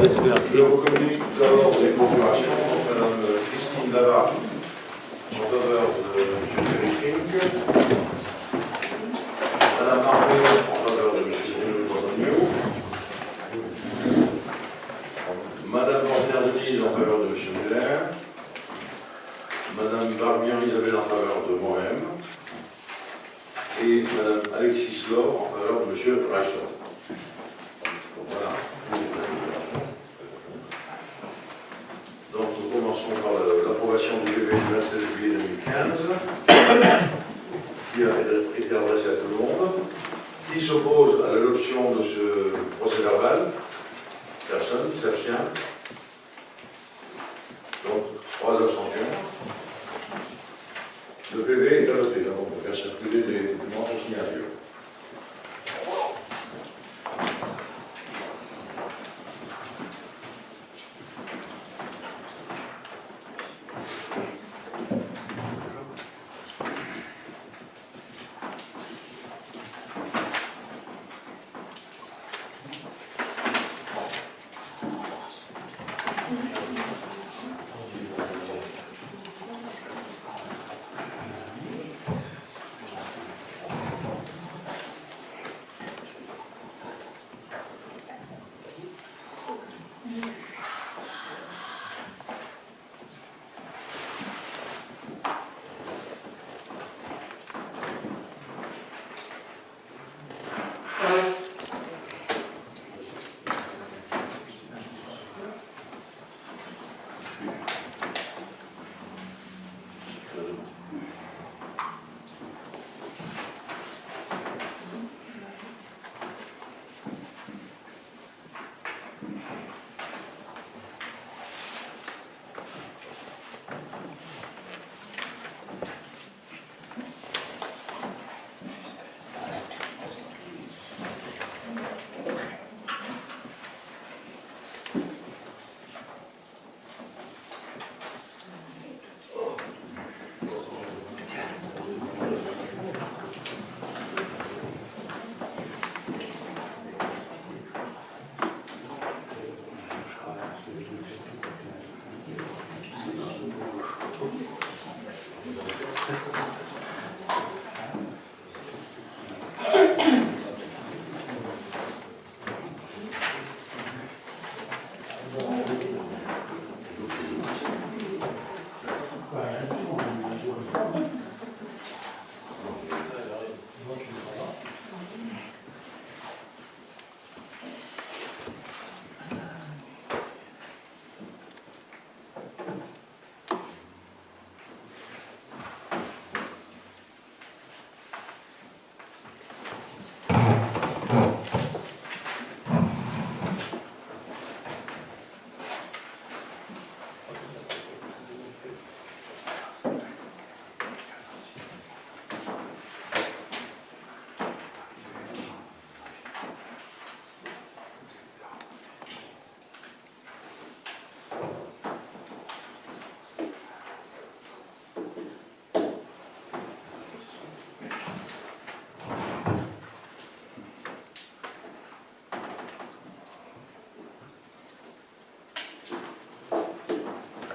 Je vous communique d'abord les procurations. Madame Christine Lavarre, en faveur de M. Jerry Fink. Madame Marmion, en faveur de M. Bruno Cotonio. Madame Mortier-Denise, en faveur de M. Muller. Madame Barbian Isabelle, en faveur de moi-même. Et Madame Alexis Laure, en faveur de M. Reichler. Voilà. Donc nous commençons par l'approbation du PV du 27 juillet 2015, qui a été adressé à tout le monde. Qui s'oppose à l'adoption de ce procès-verbal? Personne qui s'abstient. Donc 3 abstentions. Le PV est adopté, donc on peut faire circuler des documents en signature.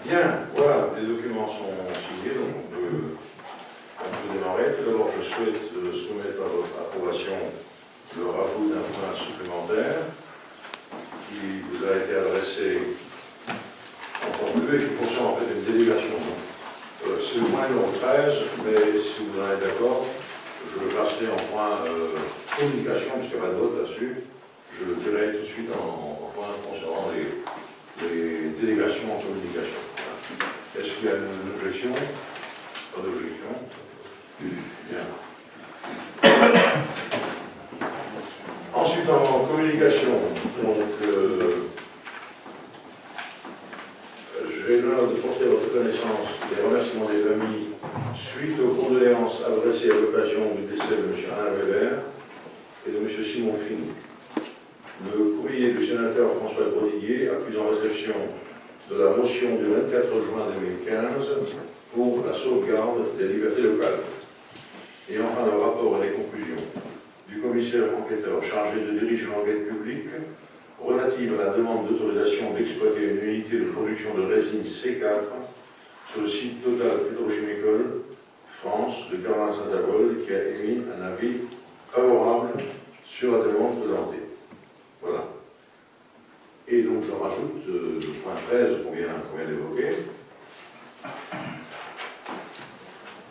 Bien, voilà, les documents sont signés, donc on peut démarrer. Tout d'abord, je souhaite soumettre à votre approbation le rajout d'un point supplémentaire qui vous a été adressé en temps plus et qui concerne en fait une délégation. C'est le point numéro 13, mais si vous en êtes d'accord, je le classerai en point communication, puisqu'il n'y a pas de vote là-dessus. Je le dirai tout de suite en point concernant les délégations en communication. Est-ce qu'il y a une objection? Pas d'objection. Bien. Ensuite, en communication, donc, j'ai l'honneur de porter à votre connaissance les remerciements des familles suite aux condoléances adressées à l'occasion du décès de M. Alain Weber et de M. Simon Fink. Le courrier du sénateur François Brodiguier accuse en réception de la motion du 24 juin 2015 pour la sauvegarde des libertés locales. Et enfin, le rapport et les conclusions du commissaire enquêteur chargé de diriger l'enquête publique relative à la demande d'autorisation d'exploiter une unité de production de résine C4 sur le site Total Petrochemical France de Caroline-Saint-Avold qui a émis un avis favorable sur la demande présentée. Voilà. Et donc je rajoute le point 13 qu'on vient d'évoquer.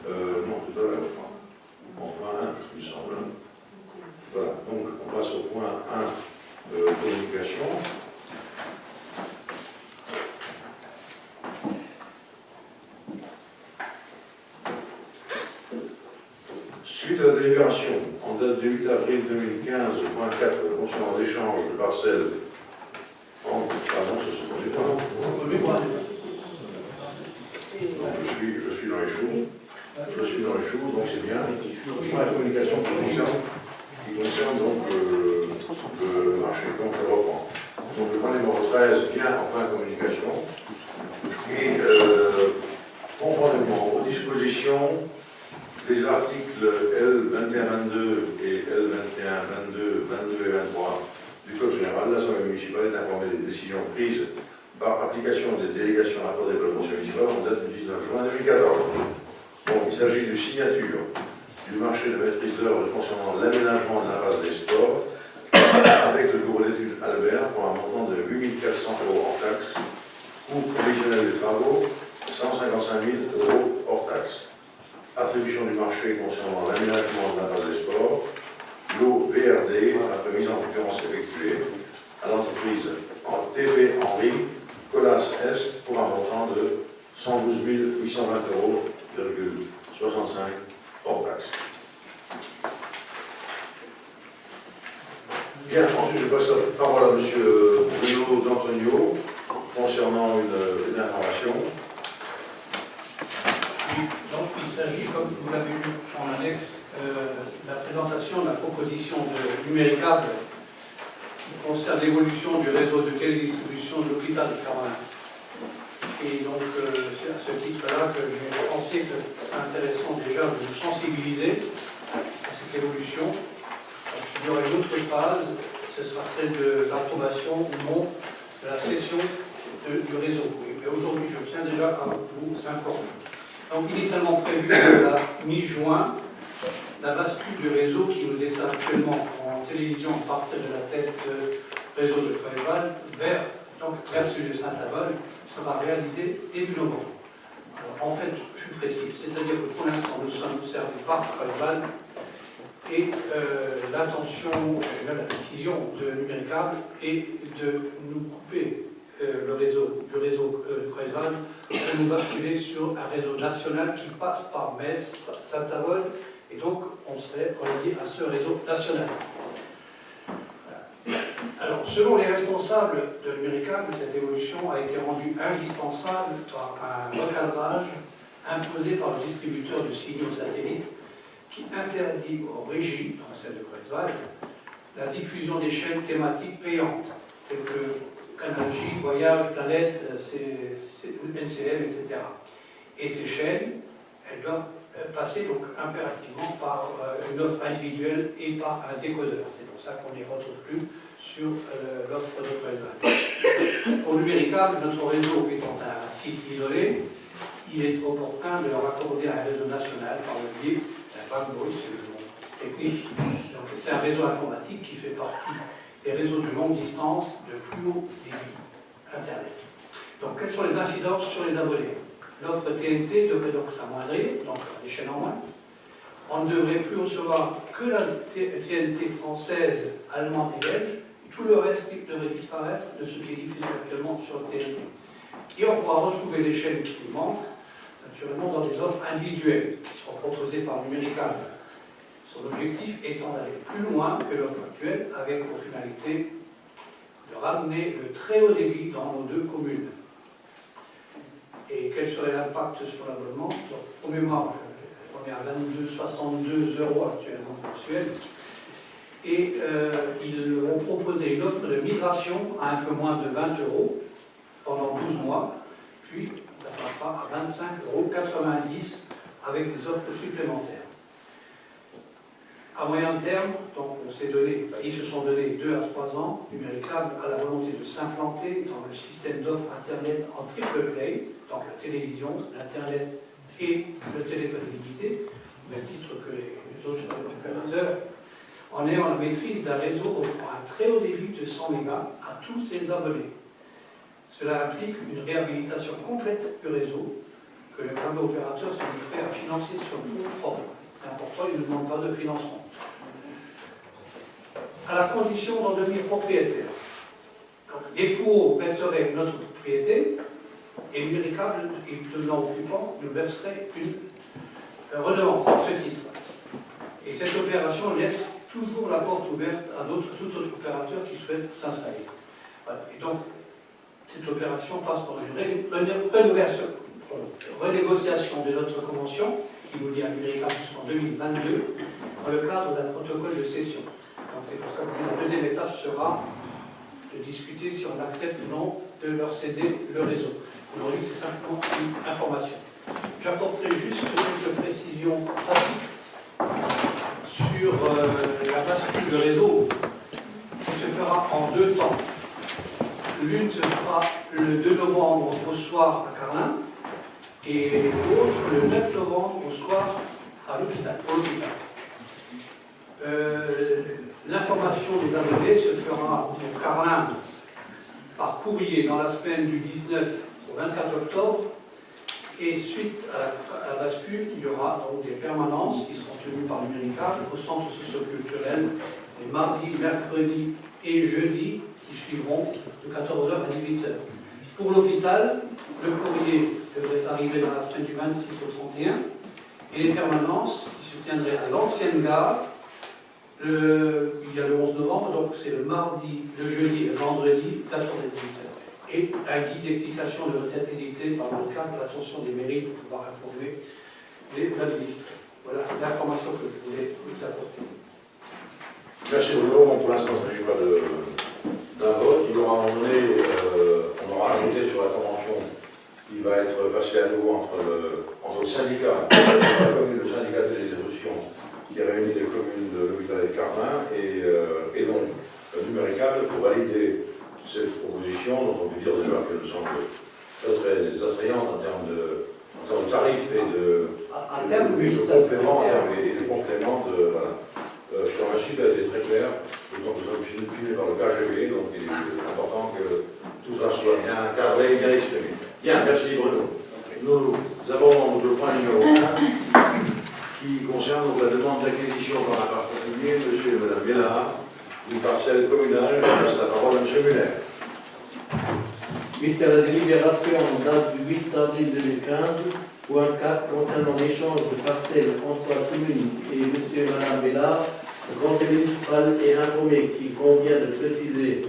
Non, tout à l'heure, je crois. En point 1, il me semble. Voilà, donc on passe au point 1, communication. Suite à la délibération, en date du 8 avril 2015, point 4, concernant l'échange de parcelles entre... Pardon, ce sont les points. Je suis dans les choux. Je suis dans les choux, donc c'est bien. Point de communication qui concerne donc le marché. Donc je reprends. Donc le point numéro 13 vient en point de communication. Et conformément aux dispositions des articles L2122 et L2122, 22 et 23 du Code général, l'Assemblée municipale est informée des décisions prises par application des délégations accordées par le Conseil municipal en date du 19 juin 2014. Donc, il s'agit de signature du marché de maîtrise d'œuvre concernant l'aménagement de l'impasse des sports avec le bureau d'études Albert pour un montant de 8 400 € hors taxe, coût provisionnel des travaux 155 000 € hors taxe. Attribution du marché concernant l'aménagement de l'impasse des sports, l'eau VRD, après mise en concurrence effectuée à l'entreprise en TP Henry, Colas Est, pour un montant de 112 820 €,65 hors taxe. Bien, ensuite je passe la parole à M. Bruno D'Antonio concernant une information. Donc il s'agit, comme vous l'avez vu en annexe, de la présentation de la proposition de Numéricable qui concerne l'évolution du réseau de télédistribution de l'hôpital de Caroline. Et donc c'est à ce titre-là que j'ai pensé que ce serait intéressant déjà de vous sensibiliser à cette évolution. Donc, il y aurait une autre phase, ce sera celle de l'approbation ou non de la cession du réseau. Et aujourd'hui je tiens déjà à vous informer. Donc initialement prévu à la mi-juin, la bascule du réseau qui nous dessert actuellement en télévision partait de la tête réseau de Fréval vers celui de Saint-Avold sera réalisée début novembre. Alors, en fait, je précise, c'est-à-dire que pour l'instant nous sommes servis par Fréval et l'intention, la décision de Numéricable est de nous couper le réseau du réseau Fréval de nous basculer sur un réseau national qui passe par Metz, Saint-Avold, et donc on serait relié à ce réseau national. Alors, selon les responsables de Numéricable, cette évolution a été rendue indispensable par un recadrage imposé par le distributeur de signaux satellites qui interdit aux régies, dans celle de Fréval, la diffusion des chaînes thématiques payantes, telles que Canal J, Voyage, Planète, NCM, etc. Et ces chaînes, elles doivent passer donc impérativement par une offre individuelle et par un décodeur. C'est pour ça qu'on ne les retrouve plus sur l'offre de Fréval. Pour Numéricable, notre réseau étant un site isolé, il est opportun de leur accorder un réseau national par le biais d'un backbone, c'est le nom technique. Donc c'est un réseau informatique qui fait partie des réseaux de longue distance de plus haut débit Internet. Donc, quelles sont les incidences sur les abonnés? L'offre TNT devrait donc s'amoindrir, donc des chaînes en moins. On ne devrait plus recevoir que la TNT française, allemande et belge. Tout le reste devrait disparaître de ce qui est diffusé actuellement sur le TNT. Et on pourra retrouver les chaînes qui nous manquent, naturellement dans des offres individuelles qui seront proposées par Numéricable. Son objectif étant d'aller plus loin que l'offre actuelle, avec pour finalité de ramener le très haut débit dans nos deux communes. Et quel serait l'impact sur l'abonnement? Au mémoire, on est à 22,62 € actuellement mensuels. Et ils vont proposer une offre de migration à un peu moins de 20 € pendant 12 mois, puis ça passera à 25,90 € avec des offres supplémentaires. À moyen terme, donc ils se sont donnés 2 à 3 ans. Numéricable a la volonté de s'implanter dans le système d'offres Internet en triple play, donc la télévision, l'Internet et le téléphone illimité, au même titre que les autres opérateurs, en ayant la maîtrise d'un réseau offrant un très haut débit de 100 mégas à tous ses abonnés. Cela implique une réhabilitation complète du réseau que le câble opérateur se dit prêt à financer sur fonds propres. C'est important, il ne demande pas de financement. À la condition d'en devenir propriétaire. Donc, les fourreaux resteraient notre propriété et Numéricable, devenant occupant, nous verserait une redevance à ce titre. Et cette opération laisse toujours la porte ouverte à tout autre opérateur qui souhaite s'installer. Voilà. Et donc, cette opération passe par une renégociation de notre convention, qui nous lie à Numéricable jusqu'en 2022, dans le cadre d'un protocole de cession. Donc c'est pour ça que la deuxième étape sera de discuter si on accepte ou non de leur céder le réseau. Aujourd'hui, c'est simplement une information. J'apporterai juste quelques précisions pratiques sur la bascule de réseau qui se fera en 2 temps. L'une se fera le 2 novembre au soir à Carlin et l'autre le 9 novembre au soir à l'hôpital. L'information des abonnés se fera pour Carlin par courrier dans la semaine du 19 au 24 octobre. Et suite à la bascule, il y aura donc des permanences qui seront tenues par Numéricable au centre socio-culturel les mardis, mercredis et jeudis qui suivront de 14h à 18h. Pour l'hôpital, le courrier devrait arriver dans la semaine du 26 au 31 et les permanences qui se tiendraient à l'ancienne gare il y a le 11 novembre, donc c'est le mardi, le jeudi et le vendredi, 14h et 18h. Et un guide d'explication devrait être édité par le cadre de l'attention des mairies pour pouvoir informer les administrés. Voilà l'information que je voulais vous apporter. Merci Bruno. Pour l'instant, il ne s'agit pas d'un vote. Il y aura un moment donné, on aura ajouté sur la convention qui va être passée à nouveau entre le syndicat, le syndicat de télédistribution qui réunit les communes de l'hôpital et de Carlin et donc Numéricable pour valider cette proposition dont on peut dire déjà qu'elle me semble très attrayante en termes de tarifs et de compléments de voilà. Je te remercie, ça a été très clair, d'autant que nous sommes filmés par le KGB, donc il est important que tout ça soit bien cadré et bien exprimé. Bien, merci Bruno. Nous avons donc le point numéro 1 qui concerne donc la demande d'acquisition par un particulier, monsieur et madame Bellard, une parcelle communale. Je passe la parole à monsieur Muller. Suite à la délibération en date du 8 avril 2015, point 4 concernant l'échange de parcelles entre la commune et M. et Mme Bellard, le conseil municipal est informé qu'il convient de préciser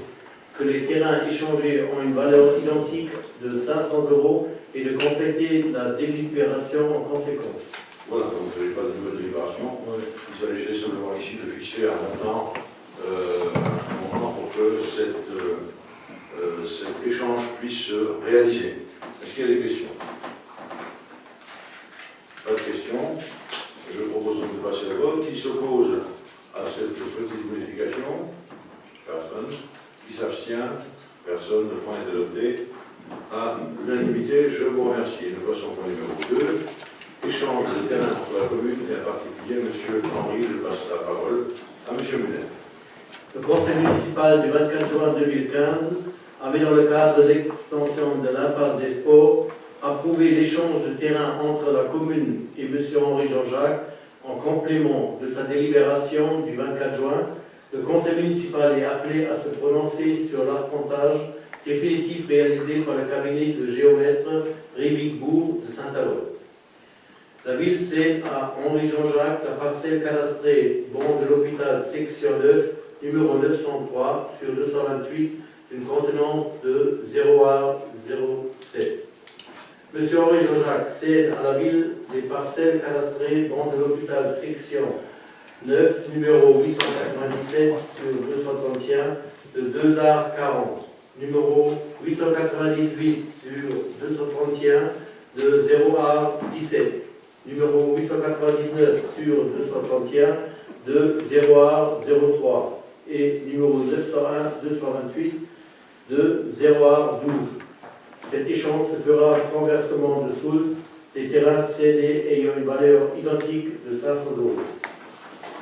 que les terrains échangés ont une valeur identique de 500 € et de compléter la délibération en conséquence. Voilà, donc vous n'avez pas de nouvelle délibération. Il s'agissait simplement ici de fixer un montant pour que cet échange puisse se réaliser. Est-ce qu'il y a des questions? Pas de questions. Je propose donc de passer au vote. Qui s'oppose à cette petite modification? Personne. Qui s'abstient? Personne. Le point est adopté à l'unanimité. Je vous remercie. Nous passons au point numéro 2. Échange de terrain entre la commune et un particulier. Monsieur Henry, je passe la parole à monsieur Muller. Le conseil municipal du 24 juin 2015 avait, dans le cadre de l'extension de l'impasse des sports, approuvé l'échange de terrain entre la commune et M. Henri Jean-Jacques en complément de sa délibération du 24 juin. Le conseil municipal est appelé à se prononcer sur l'arpentage définitif réalisé par le cabinet de géomètre Rivigbourg de Saint-Aloy. La ville cède à Henri Jean-Jacques la parcelle cadastrée bon de l'hôpital section 9, numéro 903 sur 228, d'une contenance de 0,07. Monsieur Henri Jean-Jacques cède à la ville les parcelles cadastrées bon de l'hôpital section 9, numéro 897 sur 231 de 2 arts 40, numéro 898 sur 231 de 0 art 17, numéro 899 sur 231 de 0A03 et numéro 901-228 de 0A12. Cet échange se fera sans versement de soulte des terrains cédés ayant une valeur identique de 500 €.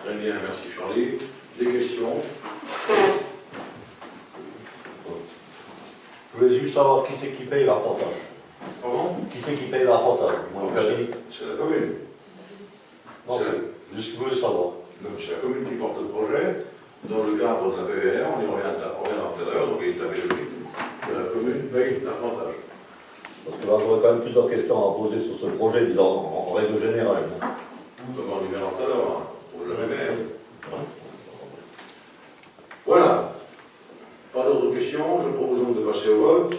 Très bien, merci Charlie. Des questions? Je voulais juste savoir qui c'est qui paye l'arpentage. Pardon? Qui c'est qui paye l'arpentage? C'est la commune. Non, juste je voulais savoir. Donc c'est la commune qui porte le projet. Dans le cadre de la PVR, on y reviendra tout à l'heure, donc il est tout à fait logique que la commune paye l'arpentage. Parce que là, j'aurais quand même plusieurs questions à poser sur ce projet, disons, en règle générale. Comme on y verra tout à l'heure, hein, pour la PVR. Voilà. Pas d'autres questions, je propose donc de passer au vote.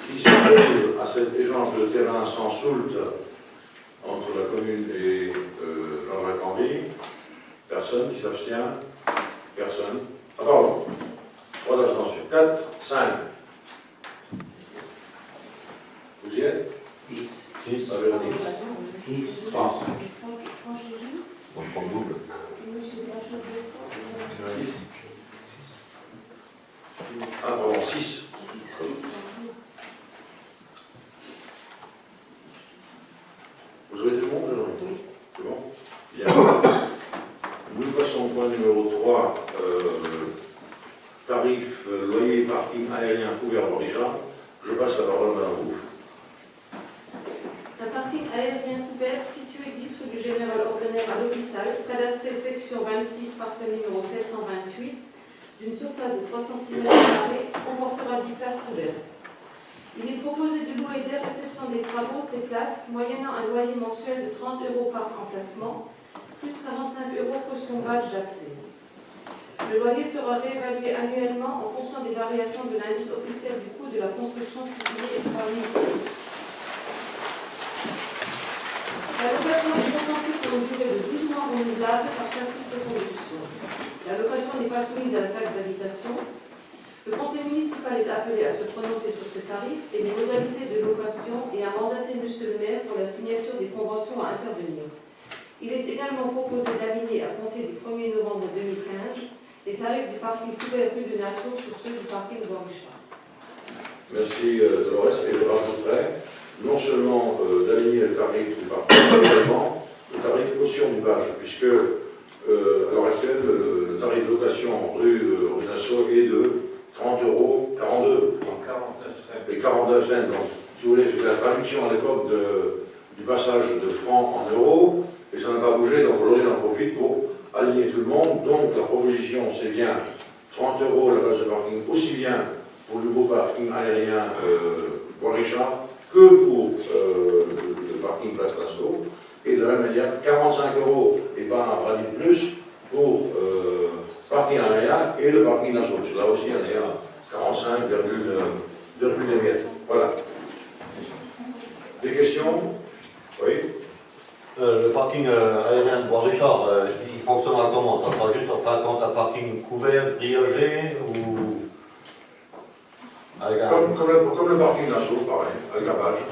Qui s'oppose à cet échange de terrain sans soulte entre la commune et Jean-Jacques Henry? Personne qui s'abstient? Personne. Ah pardon. 3 abstentions. 4, 5. Vous y êtes? 6. Ah, Véronique. 6. Moi, je prends le double. Ah pardon, 6. Vous avez tout le monde alors? C'est bon? Bien. Nous passons au point numéro 3, tarif loyer parking aérien couvert par Richard. Je passe la parole à Mme Rouf. Un parking aérien couvert situé 10 rue du Général Ordener à l'hôpital, cadastré section 26, parcelle numéro 728, d'une surface de 306 m², comportera 10 places couvertes. Il est proposé de louer dès réception des travaux ces places, moyennant un loyer mensuel de 30 € par emplacement, plus 45 € caution badge d'accès. Le loyer sera réévalué annuellement en fonction des variations de l'indice officiel du coût de la construction publiée par l'INSEE. La location est consentie pour une durée de 12 mois renouvelable par principe de contribution. La location n'est pas soumise à la taxe d'habitation. Le conseil municipal est appelé à se prononcer sur ce tarif et les modalités de location et à mandater monsieur le maire pour la signature des conventions à intervenir. Il est également proposé d'aligner à compter du 1er novembre 2015 les tarifs du parking couvert rue de Nassau sur ceux du parking de Richard. Merci Dolores, et je rajouterai non seulement d'aligner le tarif du parking, mais également le tarif caution du badge, puisque à l'heure actuelle, le tarif de location rue Nassau est de 30 €, 42 et 49 cents. Donc, si vous voulez, c'est la traduction à l'époque du passage de francs en euros, et ça n'a pas bougé, donc aujourd'hui on en profite pour aligner tout le monde. Donc la proposition, c'est bien 30 € la place de parking, aussi bien pour le nouveau parking aérien Bois-Richard que pour le parking Place Nassau, et de la même manière 45 € et pas un radis de plus pour parking aérien et le parking Nassau. Là aussi on est à 45,2 mètres. Voilà. Des questions? Oui. Le parking aérien de Bois-Richard, il fonctionnera comment? Ça sera juste en fin de compte un parking couvert, grillagé ou... Comme le parking Nassau, pareil, avec un badge.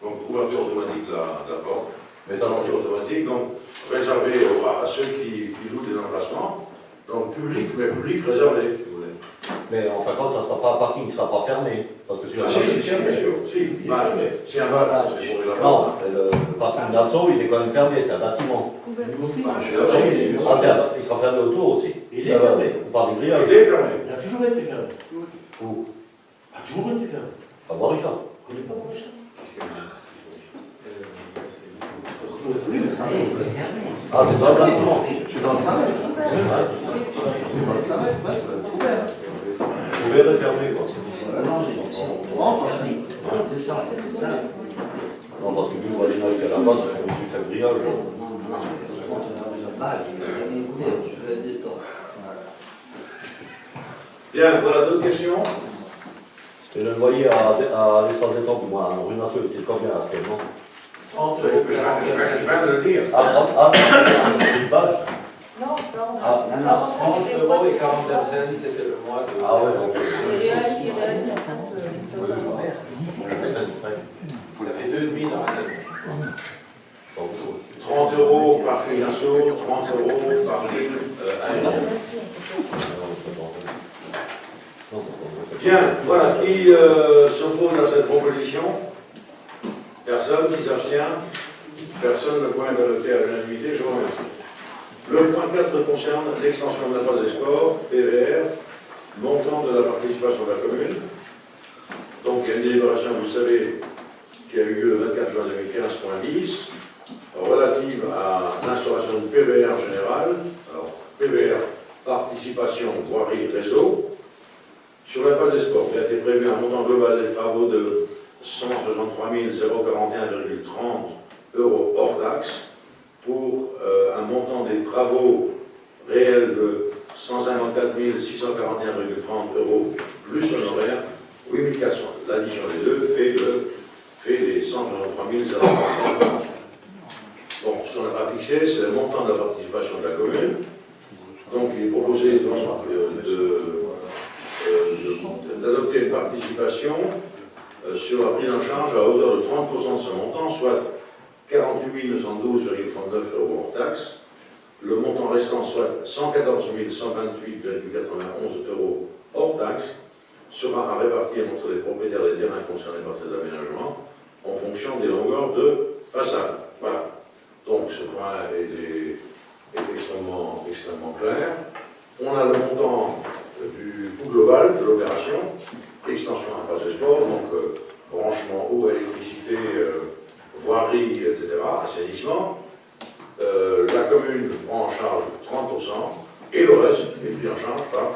Donc ouverture automatique de la porte. Mais ça sera automatique, donc réservé à ceux qui louent des emplacements. Donc public, mais public réservé, si vous voulez. Mais en fin de compte, ça ne sera pas un parking, il ne sera pas fermé. Parce que si bien sûr, si, c'est un badge, c'est pour la non, le parking Nassau, il est quand même fermé, c'est un bâtiment. Il sera fermé autour aussi. Il est fermé. On parle du grillage. Il est fermé. Il a toujours été fermé. Où? Il a toujours été fermé. À Bois-Richard. Oui, le Saint-Est, c'est fermé. Ah, c'est pas le bâtiment. C'est dans le Saint-Est. C'est dans le Saint-Est, c'est couvert. Couvert et fermé, quoi. Non, je pense que c'est ça. C'est ça. Non, parce que vu le voisinage qu'il y a là-bas, ça fait aussi un grillage. Bien, voilà d'autres questions? Et le loyer à l'espace des temps, du moins, à rue Nassau, il était combien actuellement? Je viens de le dire. C'est une page. Non, Ah, non, 30 € et 49 cents, c'était le mois de... Ah ouais, donc. Vous avez 2,5 dans l'année. 30 € par Nassau, 30 € par ligne Bien, voilà, qui s'oppose à cette proposition? Personne qui s'abstient? Personne, le point est adopté à l'unanimité, je vous remercie. Le point 4 concerne l'extension de la phase des sports, PVR, montant de la participation de la commune. Donc il y a une délibération, vous savez, qui a eu lieu le 24 juin 2015, point 10, relative à l'instauration du PVR général. Alors, PVR, participation, voirie, réseau. Sur la base des sports, il a été prévu un montant global des travaux de 163 041,30 € hors taxe pour un montant des travaux réels de 154 641,30 € plus honoraires, 8 400. L'addition des deux fait les 163 041,30 €. Bon, ce qu'on n'a pas fixé, c'est le montant de la participation de la commune. Donc, il est proposé d'adopter une participation sur la prise en charge à hauteur de 30% de ce montant, soit 48 912,39 € hors taxe. Le montant restant, soit 114 128,91 € hors taxe, sera à répartir entre les propriétaires des terrains concernés par cet aménagement en fonction des longueurs de façade. Voilà. Donc ce point est extrêmement clair. On a le montant du coût global de l'opération, extension à phase des sports, donc branchement eau, électricité, voirie, etc., assainissement. La commune prend en charge 30% et le reste est pris en charge par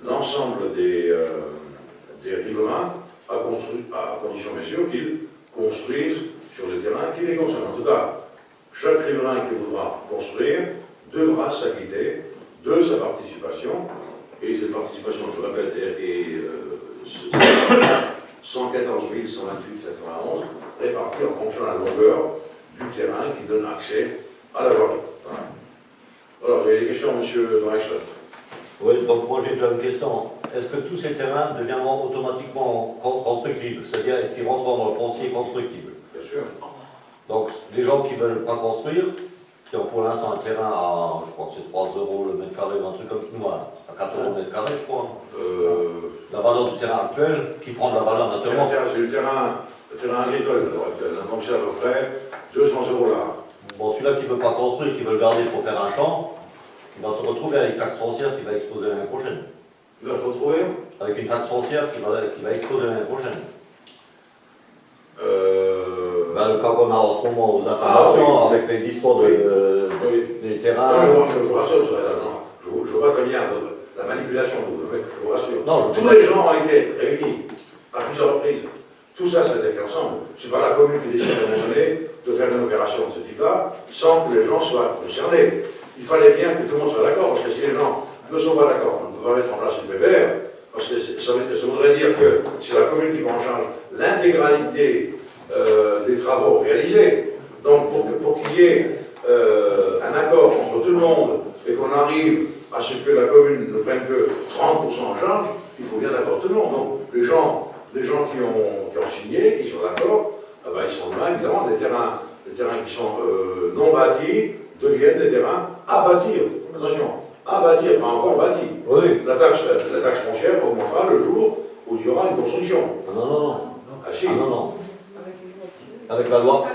l'ensemble des riverains, à condition bien sûr qu'ils construisent sur les terrains qui les concernent. En tout cas, chaque riverain qui voudra construire devra s'acquitter de sa participation, et cette participation, je répète, est 114 128,91 € répartie en fonction de la longueur du terrain qui donne accès à la voirie. Voilà. Alors, vous avez des questions, monsieur Reichert? Oui, donc moi j'ai déjà une question. Est-ce que tous ces terrains deviendront automatiquement constructibles? C'est-à-dire, est-ce qu'ils rentreront dans le foncier constructible? Bien sûr. Donc, les gens qui ne veulent pas construire, qui ont pour l'instant un terrain à, je crois que c'est 3 € le mètre carré, ou un truc comme ça, à 4 € le mètre carré, je crois. La valeur du terrain actuel, qui prend de la valeur naturellement. C'est le terrain agricole à l'heure actuelle, donc c'est à peu près 200 € là. Bon, celui-là qui ne veut pas construire, qui veut le garder pour faire un champ, il va se retrouver avec une taxe foncière qui va exploser l'année prochaine. Il va se retrouver Avec une taxe foncière qui va exploser l'année prochaine. Ben, le cas qu'on a en ce moment aux informations, oui. avec les discours des terrains. Non, je vous rassure, je vois très bien la manipulation, je vous rassure. Non, tous les gens ont été réunis à plusieurs reprises. Tout ça, ça a été fait ensemble. Ce n'est pas la commune qui décide à un moment donné de faire une opération de ce type-là sans que les gens soient concernés. Il fallait bien que tout le monde soit d'accord, parce que si les gens ne sont pas d'accord, on ne peut pas mettre en place une PVR, parce que ça voudrait dire que c'est la commune qui prend en charge l'intégralité des travaux réalisés. Donc pour qu'il y ait un accord entre tout le monde et qu'on arrive à ce que la commune ne prenne que 30% en charge, il faut bien d'accord tout le monde. Donc les gens qui ont signé, qui sont d'accord, ils sont là, évidemment, les terrains qui sont non bâtis deviennent des terrains à bâtir. Attention, à bâtir, pas encore bâtis. Oui. La taxe foncière augmentera le jour où il y aura une construction. Non. Ah si. Ah, non. Avec la loi.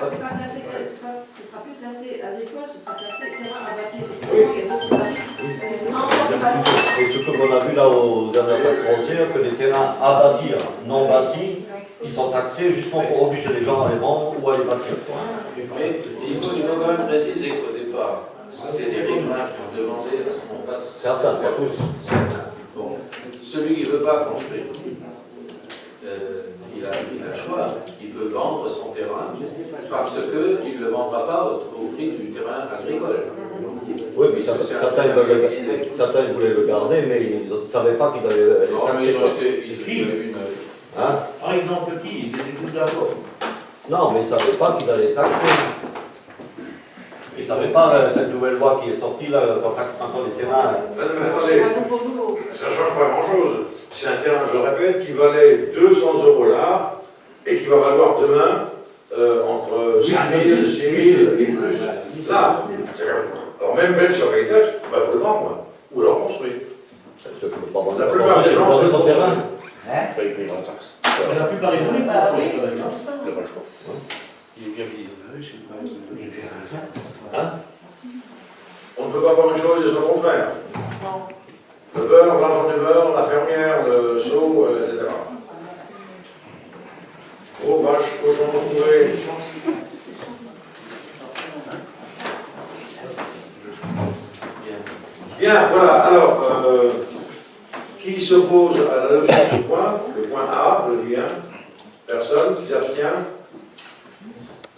Ce sera plus classé agricole, ce sera classé terrain à bâtir. Il y a d'autres tarifs. C'est transport bâti. Et ce que l'on a vu là aux dernières taxes foncières, que les terrains à bâtir, non bâtis, ils sont taxés justement pour obliger les gens à les vendre ou à les bâtir. Mais il faut quand même préciser qu'au départ, c'est des riverains qui ont demandé à ce qu'on fasse. Certains, pas tous. Bon, celui qui ne veut pas construire, il a le choix. Il peut vendre son terrain parce qu'il ne le vendra pas au prix du terrain agricole. Oui, mais certains voulaient le garder, mais ils ne savaient pas qu'ils allaient taxer. Hein? Par exemple, qui? Ils étaient tous d'accord. Non, mais ils ne savaient pas qu'ils allaient taxer. Ils ne savaient pas cette nouvelle loi qui est sortie là, qu'on taxe maintenant les terrains. Mais attendez, ça ne change pas grand-chose. C'est un terrain, je le répète, qui valait 200 € là et qui va valoir demain entre 5 000, 6 000 et plus. Là, alors même sur les taxes, il faut le vendre ou alors construire. Ceux qui ne veulent pas vendre La plupart des gens son terrain. Hein? Il paye la taxe. Mais la plupart des gens, ils Bah oui, font ça, c'est non? pour ça. Il n'a pas le choix. Il viabilise. Je sais pas. On ne peut pas avoir une chose et son contraire. Le beurre, l'argent du beurre, la fermière, le seau, etc. Gros vache, cochon retrouvé. Bien, voilà. Alors, qui s'oppose à l'adoption de ce point? Le point A, le lien. Personne qui s'abstient.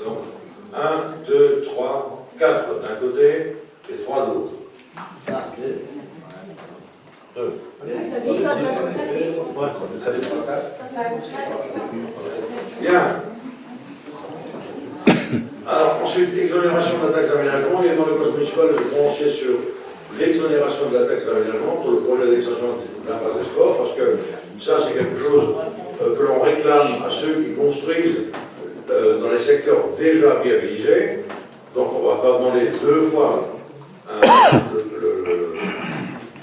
Donc, 1, 2, 3, 4 d'un côté et 3 de l'autre. Bien. Alors, ensuite, exonération de la taxe d'aménagement. Il y a dans le code municipal de prononcer sur l'exonération de la taxe d'aménagement pour le projet d'extension de l'impasse des sports, parce que ça, c'est quelque chose que l'on réclame à ceux qui construisent dans les secteurs déjà viabilisés. Donc, on ne va pas demander 2 fois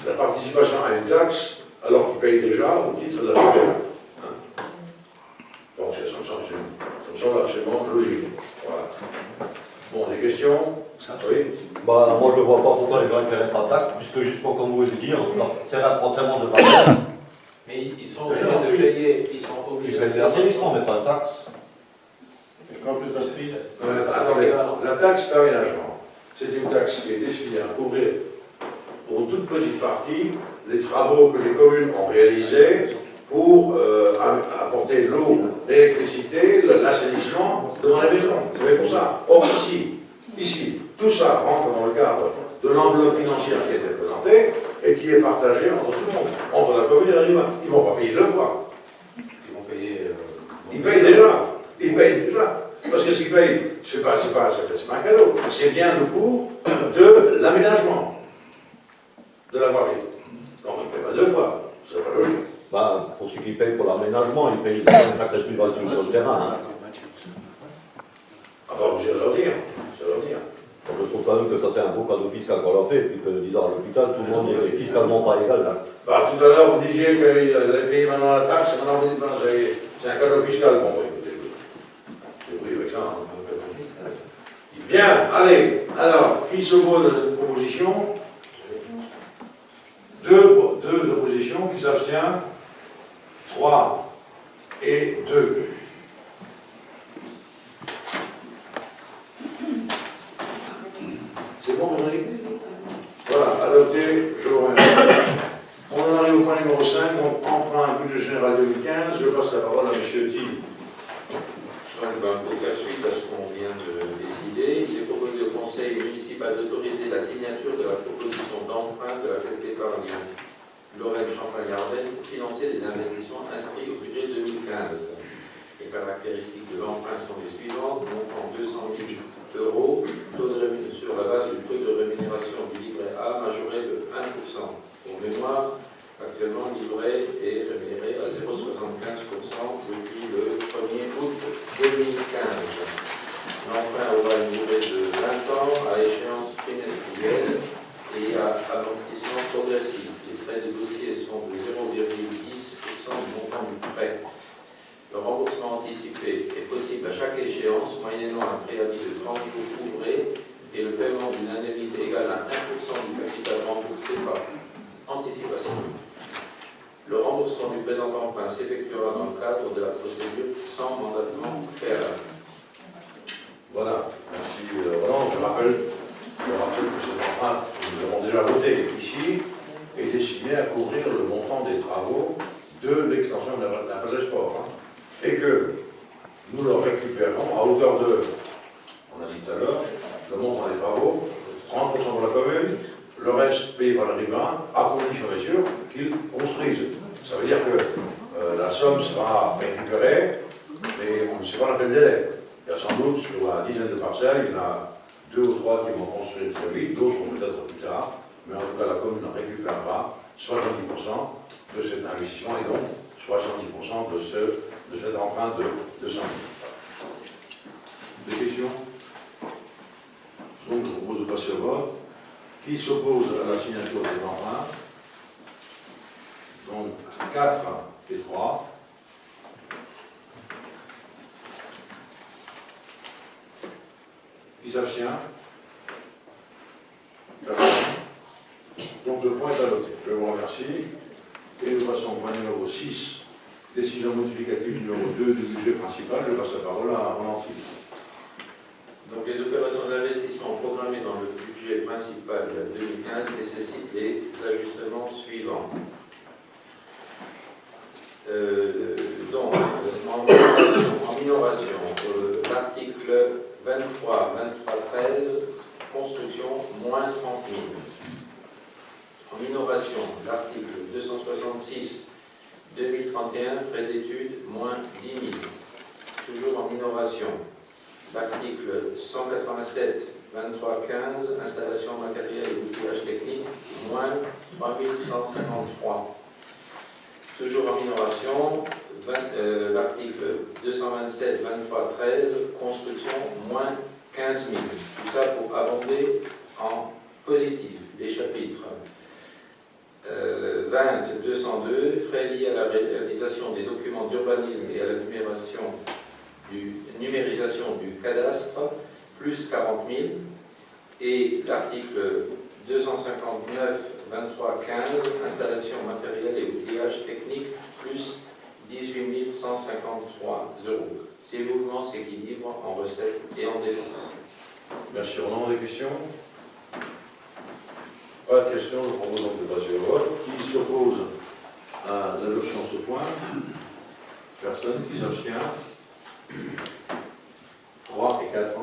la participation à une taxe alors qu'ils payent déjà au titre de la TVA. Donc, ça me semble absolument logique. Voilà. Bon, des questions? Oui. Bah, moi je vois pas pourquoi les gens ne paieraient pas de taxe, puisque justement comme vous l'avez dit, leur terrain prend tellement de valeur, Mais ils sont obligés de payer, ils sont ils obligés payent de l'assainissement, mais pas de taxe. Attendez, la taxe d'aménagement, c'est une taxe qui est destinée à couvrir pour toute petite partie les travaux que les communes ont réalisés pour apporter de l'eau, l'électricité, l'assainissement devant les maisons. C'est pour ça. Or ici, tout ça rentre dans le cadre de l'enveloppe financière qui a été présentée et qui est partagée entre tout le monde, entre la commune et la riveraine. Ils ne vont pas payer 2 fois. Ils vont payer. Ils payent déjà. Ils payent déjà. Parce que ce qu'ils payent, c'est pas un cadeau. C'est bien le coût de l'aménagement de la voirie. Donc ils ne payent pas 2 fois. C'est pas logique. Bah, pour ceux qui payent pour l'aménagement, ils payent une sacrée subvention sur le terrain. Hein. Ah bah vous allez leur dire. C'est leur dire. Donc, je trouve quand même que ça c'est un beau cadeau fiscal qu'on leur fait, puis que disons à l'hôpital, tout le monde est fiscalement pas égal. Là. Bah, tout à l'heure, vous disiez qu'ils allaient payer maintenant la taxe, maintenant vous dites que c'est un cadeau fiscal. Bon, écoutez, oui, avec ça. Bien, allez, alors, qui s'oppose à cette proposition? Deux oppositions, qui s'abstient? 3 et 2. C'est bon, Dominique? Voilà, adopté, je vous remercie. On en arrive au point numéro 5, donc emprunt budget général 2015. Je passe la parole à M. Thiel. Donc, pour faire suite à ce qu'on vient de décider, il est proposé au Conseil municipal d'autoriser la signature de la proposition d'emprunt de la Caisse d'épargne Lorraine-Champagne-Ardenne pour financer les investissements inscrits au budget 2015. Les caractéristiques de l'emprunt sont les suivantes: montant 200 000 €, taux de sur la base du taux de rémunération du livret A majoré de 1%. Pour mémoire, actuellement, le livret est rémunéré à 0,75% depuis le 1er août 2015. L'emprunt aura une durée de 20 ans à échéance trimestrielle et à amortissement progressif. Les frais de dossier sont de 0,10% du montant du prêt. Le remboursement anticipé est possible à chaque échéance, moyennant un préavis de 30 jours ouvrés et le paiement d'une indemnité égale à 1% du capital remboursé par anticipation. Le remboursement du présent emprunt s'effectuera dans le cadre de la procédure sans mandatement préalable. Voilà, merci. Voilà, je rappelle que cet emprunt que nous avons déjà voté ici est destiné à couvrir le montant des travaux de l'extension de la base des sports. Et que nous le récupérons à hauteur de, on a dit tout à l'heure, le montant des travaux, 30% pour la commune, le reste payé par le riverain, à condition bien sûr qu'il construise. Ça veut dire que la somme sera récupérée, mais on ne sait pas dans quel délai. Il y a sans doute sur la dizaine de parcelles, il y en a 2 ou 3 qui vont construire très vite, d'autres peut-être plus tard, mais en tout cas la commune récupérera 70% de cet investissement et donc 70% de cet emprunt de 100 000. Des questions? Donc je propose de passer au vote. Qui s'oppose à la signature de l'emprunt? Donc 4 et 3. Qui s'abstient? Personne. Donc le point est adopté. Je vous remercie. Et nous passons au point numéro 6, décision modificative numéro 2 du budget principal. Je passe la parole à Roland. Donc les opérations d'investissement programmées dans le budget principal 2015 nécessitent les ajustements suivants. Donc, en minoration, l'article 23, 13, construction, moins 30 000. En minoration, l'article 266, 2031, frais d'études, moins 10 000. Toujours en minoration, l'article 187, 2315, installation matérielle et outillage technique, moins 3153. Toujours en minoration, l'article 227, 2313, construction, moins 15 000. Tout ça pour abonder en positif les chapitres 20, 202, frais liés à la réalisation des documents d'urbanisme et à la numérisation du cadastre, plus 40 000, et l'article 259, 23, 15, installation matérielle et outillage technique, plus 18 153 euros. Ces mouvements s'équilibrent en recettes et en dépenses. Merci. On a des questions? Pas de questions, je propose donc de passer au vote. Qui s'oppose à l'adoption de ce point? Personne. Qui s'abstient? 3 et 4.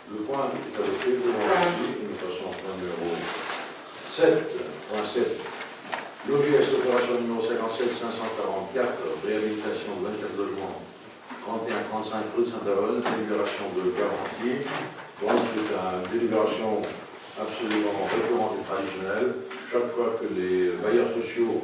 Le point est adopté. Nous passons au point numéro 7.7. L'OGS opération numéro 57 544, réhabilitation de 24 logements, 31-35 rue de Saint-Avold, délibération de garantie. Donc c'est une délibération absolument récurrente et traditionnelle. Chaque fois que les bailleurs sociaux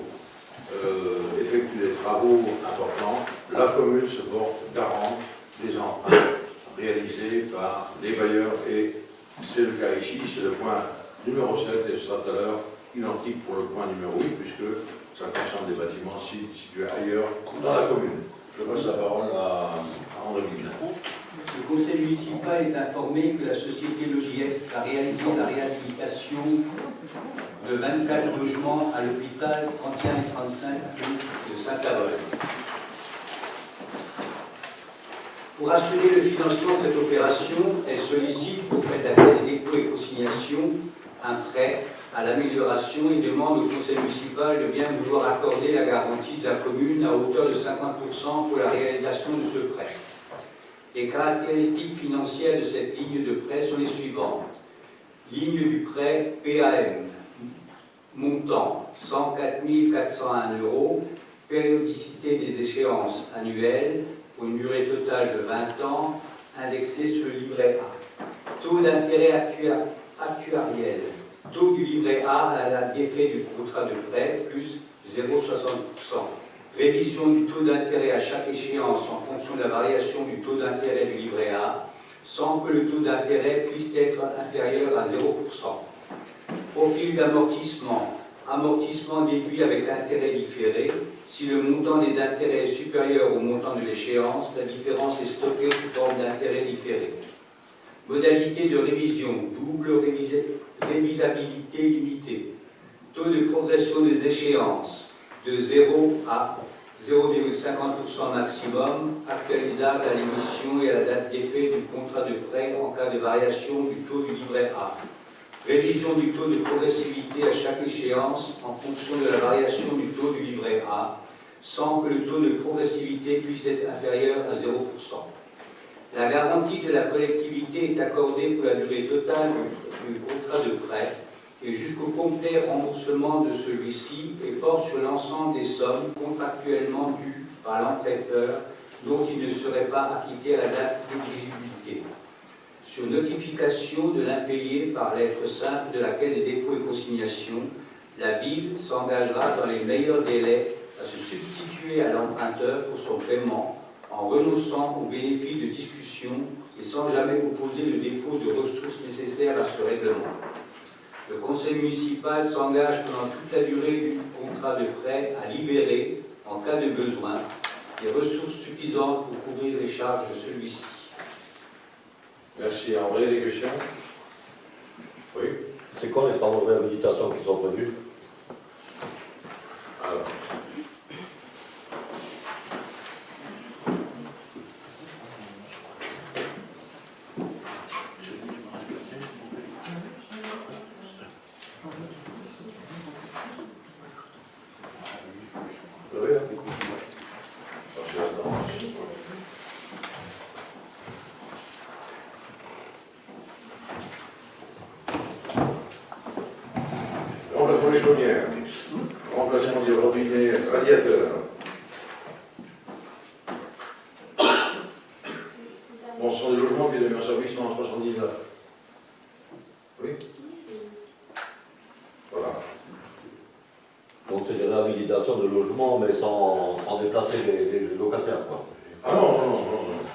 effectuent des travaux importants, la commune se porte garante des emprunts réalisés par les bailleurs, et c'est le cas ici. C'est le point numéro 7 et ce sera tout à l'heure identique pour le point numéro 8, puisque ça concerne des bâtiments situés ailleurs dans la commune. Je passe la parole à André Guillain. Le conseil municipal est informé que la société Logis a réalisé la réhabilitation de 24 logements à l'hôpital 31 et 35 de Saint-Avold. Pour assurer le financement de cette opération, elle sollicite auprès de la Caisse des dépôts et consignations un prêt à l'amélioration et demande au conseil municipal de bien vouloir accorder la garantie de la commune à hauteur de 50% pour la réalisation de ce prêt. Les caractéristiques financières de cette ligne de prêt sont les suivantes. Ligne du prêt PAM, montant 104 401 €, périodicité des échéances annuelles pour une durée totale de 20 ans, indexée sur le livret A. Taux d'intérêt actuariel. Taux du livret A à la date d'effet du contrat de prêt, plus 0,60%. Révision du taux d'intérêt à chaque échéance en fonction de la variation du taux d'intérêt du livret A, sans que le taux d'intérêt puisse être inférieur à 0%. Profil d'amortissement. Amortissement déduit avec intérêt différé. Si le montant des intérêts est supérieur au montant de l'échéance, la différence est stockée sous forme d'intérêt différé. Modalité de révision. Double révisabilité limitée. Taux de progression des échéances de 0 à 0,50% maximum, actualisable à l'émission et à la date d'effet du contrat de prêt en cas de variation du taux du livret A. Révision du taux de progressivité à chaque échéance en fonction de la variation du taux du livret A, sans que le taux de progressivité puisse être inférieur à 0%. La garantie de la collectivité est accordée pour la durée totale du contrat de prêt et jusqu'au complet remboursement de celui-ci et porte sur l'ensemble des sommes contractuellement dues par l'emprunteur dont il ne serait pas acquitté à la date d'exigibilité. Sur notification de l'impayé par lettre simple de la Caisse des dépôts et consignations, la ville s'engagera dans les meilleurs délais à se substituer à l'emprunteur pour son paiement en renonçant au bénéfice de discussion et sans jamais opposer le défaut de ressources nécessaires à ce règlement. Le conseil municipal s'engage pendant toute la durée du contrat de prêt à libérer, en cas de besoin, des ressources suffisantes pour couvrir les charges de celui-ci. Merci. André, des questions? Oui. C'est quoi les travaux de réhabilitation qui sont prévus? Alors. Oui, hein. Remplacement des chaudières, remplacement des robinets radiateurs. Bon, ce sont des logements qui étaient mis en service en 79. Oui. Voilà. Donc c'est des réhabilitations de logements, mais sans déplacer les locataires, quoi. Ah non, non, non, non.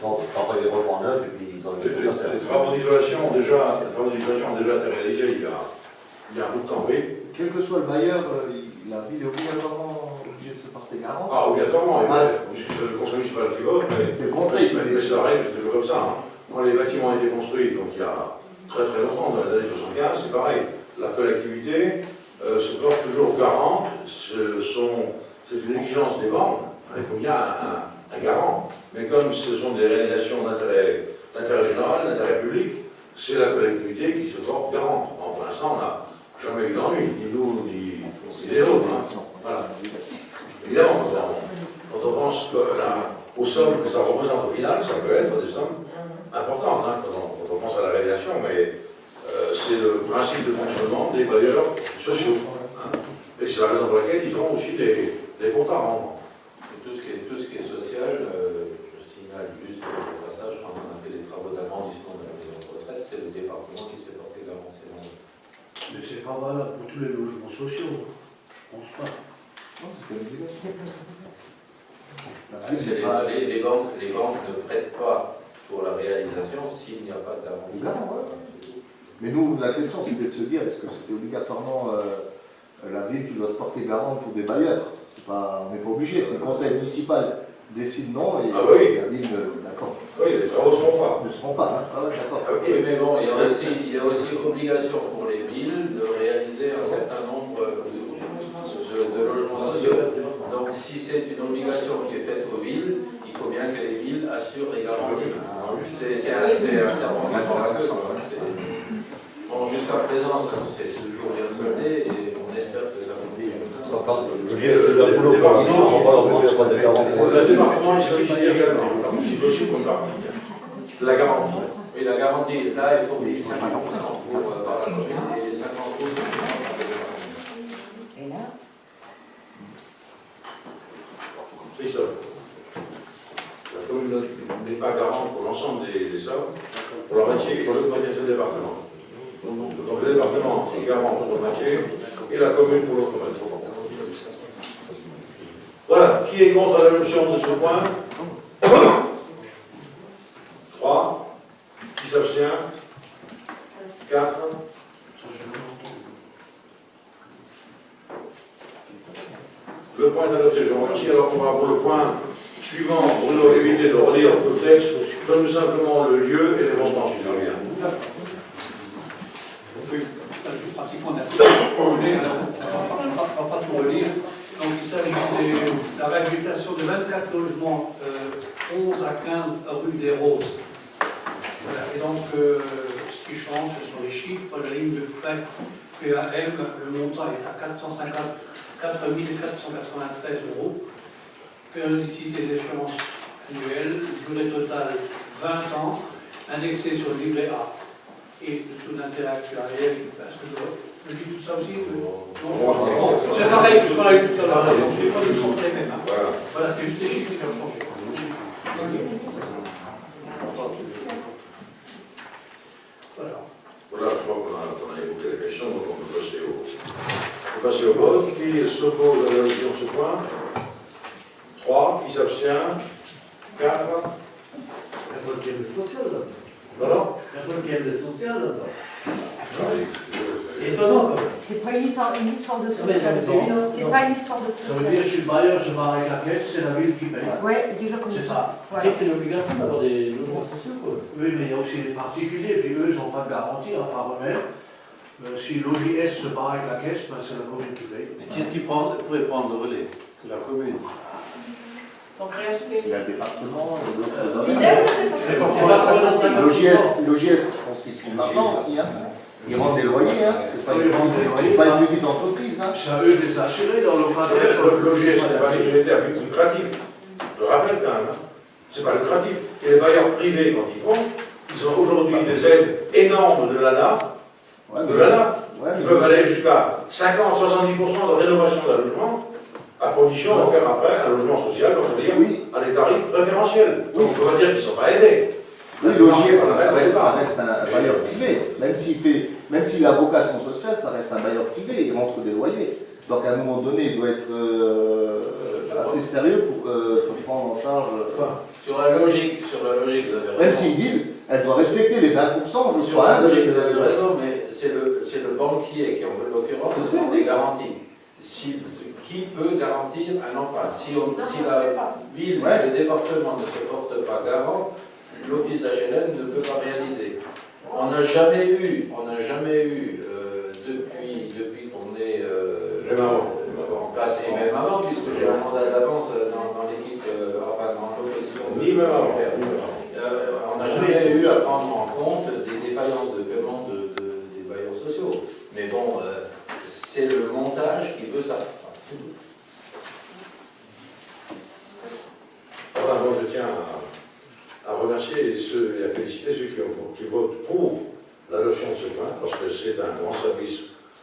Donc, après les rejoints neufs, et puis ils ont les locataires. Les travaux d'isolation ont déjà été réalisés il y a un bout de temps, oui. Quel que soit le bailleur, la ville est obligatoirement obligée de se porter garant. Ah, obligatoirement, Ah, puisque c'est le conseil municipal qui vote, mais c'est le conseil qui mais décide. ça règle, c'est toujours comme ça. Hein. Quand les bâtiments ont été construits, donc il y a très très longtemps, dans les années 75, c'est pareil. La collectivité se porte toujours garante, c'est une exigence des banques, il faut bien un garant. Mais comme ce sont des réalisations d'intérêt général, d'intérêt public, c'est la collectivité qui se porte garante. Bon, pour l'instant, on n'a jamais eu d'ennui, ni nous, ni les autres. Hein. Voilà. Évidemment, quand on pense aux sommes que ça représente au final, ça peut être des sommes importantes hein, quand on pense à la réalisation, mais c'est le principe de fonctionnement des bailleurs sociaux. Hein. Et c'est la raison pour laquelle ils ont aussi des comptes à rendre. Et tout ce qui est social, je signale juste au passage, quand on a fait des travaux d'agrandissement de la maison de retraite, c'est le département qui s'est porté garant. Mais c'est pas valable pour tous les logements sociaux. Je pense pas. Non, c'est pas une obligation. Les banques ne prêtent pas pour la réalisation s'il n'y a pas de garantie. Garant, ouais. Mais nous, la question c'était de se dire, est-ce que c'était obligatoirement la ville qui doit se porter garant pour des bailleurs? On n'est pas obligé, c'est le conseil municipal décide non et la ville d'accord. Oui, les travaux Ne seront pas. Hein. Ah ouais, d'accord. Oui, mais bon, il y a aussi obligation pour les villes de réaliser un certain nombre de logements sociaux. Donc si c'est une obligation qui est faite aux villes, il faut bien que les villes assurent les garanties. C'est un serment qui prend la queue. Bon, jusqu'à présent, c'est toujours bien soldé et on espère que ça continue. Le département, il sollicite également, si possible, comme partie. La garantie. Oui, la garantie, là, il faut 50% par la commune et 50% par le département. Christophe, la commune n'est pas garante pour l'ensemble des sommes, pour la moitié et pour l'autre moitié du département. Donc le département est garant pour la moitié et la commune pour l'autre moitié. Voilà, qui est contre l'adoption de ce point? 3. Qui s'abstient? 4. Le point est adopté, je vous remercie. Alors on va pour le point suivant, Bruno, éviter de relire le texte, donne simplement le lieu et les montements, si je reviens. Oui, pratiquement on a tout relire, alors on ne va pas tout relire. Donc il s'agit de la réhabilitation de 24 logements, 11 à 15 rue des Roses. Voilà. Et donc ce qui change, ce sont les chiffres, la ligne de frais PAM, le montant est à 4 493 €. Périodicité des échéances annuelles, durée totale 20 ans, indexé sur le livret A. Et le taux d'intérêt actuariel, est-ce que je dis tout ça aussi? Non, c'est pareil, je parlais tout à l'heure, donc je n'ai pas de son les mêmes. Hein. Voilà, c'est juste les chiffres qui ont changé. Voilà. Voilà, je crois qu'on a évoqué la question, donc on peut passer au vote. Qui s'oppose à l'adoption de ce point? 3. Qui s'abstient? 4. Non. Il faut qu'il y ait le social là-dedans. C'est C'est étonnant quand même. C'est pas une histoire de mais social. c'est évident. C'est pas une histoire de Ça veut social. dire je suis bailleur, je barre avec la caisse, c'est la ville qui paye. Ouais, déjà comme C'est ça. ça. Voilà. Après, c'est une obligation d'avoir des logements sociaux, quoi. Oui, mais il y a aussi les particuliers, puis eux, ils n'ont pas de garantie à part eux-mêmes. Si l'OJS se barre avec la caisse, ben, c'est la commune qui paye. Mais qu'est-ce qui pourrait prendre le relais? La commune. Donc rien sur les Il y a le département, il y a d'autres Il zones. est L'OGS, je pense qu'ils sont maintenant aussi. Hein. Ils rendent des loyers. Hein. C'est pas, Ils rendent des loyers. pas une petite entreprise. Hein. C'est à eux de les assurer dans le cadre. L'OGS n'est pas sécurité à but lucratif. Je le rappelle quand même. Hein. C'est pas lucratif. Et les bailleurs privés, quand ils font, ils ont aujourd'hui des aides énormes de l'ANA. Ouais, De l'ANA. ouais, Ils peuvent aller jusqu'à 50-70% de rénovation d'un logement, à condition d'en faire après un logement social, donc c'est-à-dire oui. à des tarifs préférentiels. Donc on peut pas dire qu'ils ne sont pas aidés. Oui, l'OGS, ça reste un bailleur privé. Même s'il a vocation sociale, ça reste un bailleur privé. Il rentre des loyers. Donc à un moment donné, il doit être assez sérieux pour prendre en charge. Sur la logique, vous avez raison. Même si une ville, elle doit respecter les 20%, je Sur crois. la Hein, logique, vous avez raison, mais c'est le banquier qui, en l'occurrence, demande des garanties. Qui peut garantir un emprunt? Si la ville et le département ne se portent pas garant, l'office d'HLM ne peut pas réaliser. On n'a jamais eu depuis qu'on est en place, et même avant, puisque j'ai un mandat d'avance dans l'équipe, enfin dans l'opposition. Ni même avant. On n'a jamais eu à prendre en compte des défaillances de paiement des bailleurs sociaux. Mais bon, c'est le montage qui veut ça. Voilà, moi je tiens à remercier et à féliciter ceux qui votent pour l'adoption de ce point, parce que c'est un grand service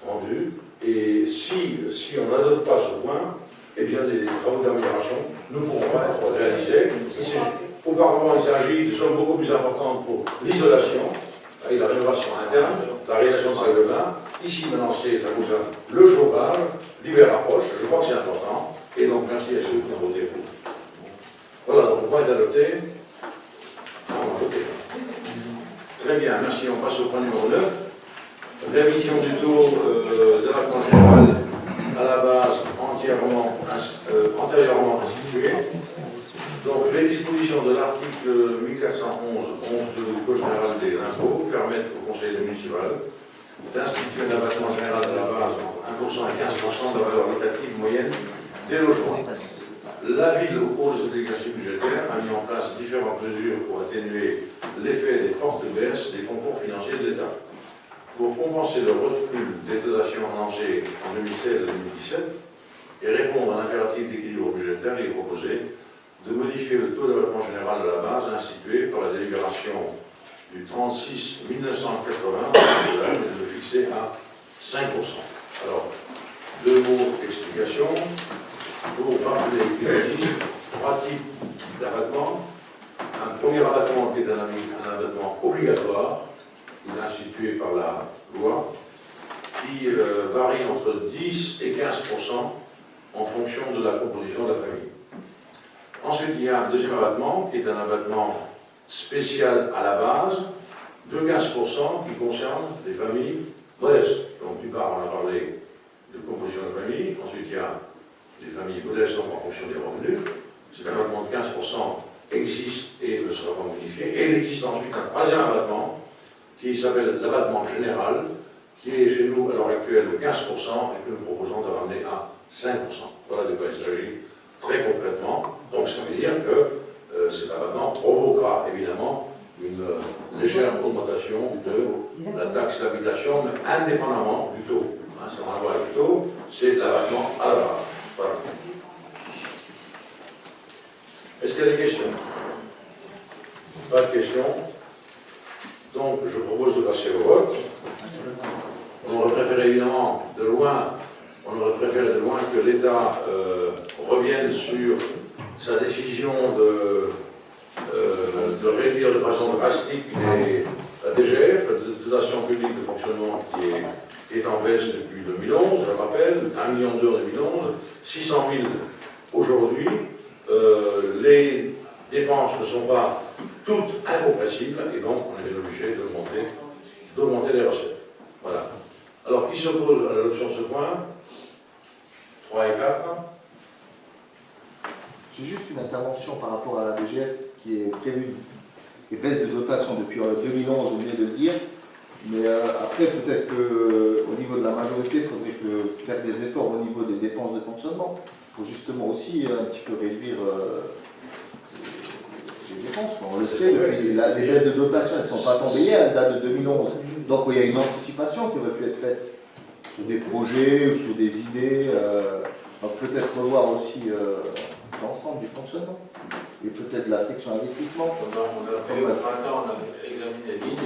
rendu. Et si on n'adopte pas ce point, eh bien des travaux d'amélioration ne pourront pas être réalisés. Auparavant, il s'agit de sommes beaucoup plus importantes pour l'isolation, avec la rénovation interne, la réalisation de salle de bain. Ici, maintenant, ça concerne le chauffage, l'hiver approche, je crois que c'est important. Et donc, merci à ceux qui ont voté pour. Voilà, donc le point est adopté. On a voté. Très bien, merci. On passe au point numéro 9. Révision du taux d'abattement général à la base antérieurement instituée. Donc, les dispositions de l'article 1411 du Code général des impôts permettent au conseil municipal d'instituer un abattement général de la base entre 1% et 15% de la valeur locative moyenne des logements. La ville, au cours de cette exercice budgétaire, a mis en place différentes mesures pour atténuer l'effet des fortes baisses des concours financiers de l'État. Pour compenser le recul des dotations annoncées en 2016 et 2017 et répondre à l'impératif d'équilibre budgétaire, il est proposé de modifier le taux d'abattement général de la base institué par la délibération du 36 1980 et de le fixer à 5%. Alors, deux mots d'explication. Pour rappeler qu'il existe trois types d'abattements. Un premier abattement qui est un abattement obligatoire, il est institué par la loi, qui varie entre 10 et 15% en fonction de la composition de la famille. Ensuite, il y a un deuxième abattement, qui est un abattement spécial à la base, de 15% qui concerne des familles modestes. Donc, d'une part, on a parlé de composition de famille, ensuite, il y a des familles modestes en fonction des revenus. Cet abattement de 15% existe et ne sera pas modifié. Et il existe ensuite un troisième abattement qui s'appelle l'abattement général, qui est chez nous à l'heure actuelle de 15% et que nous proposons de ramener à 5%. Voilà de quoi il s'agit très concrètement. Donc ça veut dire que cet abattement provoquera évidemment une légère augmentation de la taxe d'habitation, mais indépendamment du taux. Ça n'a rien à voir avec le taux, c'est l'abattement à la base. Voilà. Est-ce qu'il y a des questions? Pas de questions. Donc, je propose de passer au vote. On aurait préféré évidemment de loin que l'État revienne sur sa décision de réduire de façon drastique la DGF, la dotation publique de fonctionnement qui est en baisse depuis 2011, je le rappelle, 1,2 million en 2011, 600 000 aujourd'hui. Les dépenses ne sont pas toutes incompressibles, et donc on est bien obligé d'augmenter les recettes. Voilà. Alors, qui s'oppose à l'adoption de ce point? 3 et 4. J'ai juste une intervention par rapport à la DGF qui est prévue, et baisse de dotation depuis 2011, vous venez de le dire, mais après peut-être qu'au niveau de la majorité, il faudrait faire des efforts au niveau des dépenses de fonctionnement, pour justement aussi un petit peu réduire les dépenses. On le sait, les baisses de dotation, elles ne sont pas tombées hier, elles datent de 2011, donc il y a une anticipation qui aurait pu être faite sur des projets ou sur des idées, donc peut-être revoir aussi l'ensemble du fonctionnement. Et peut-être la section investissement. On a fait au printemps, on a examiné les listes.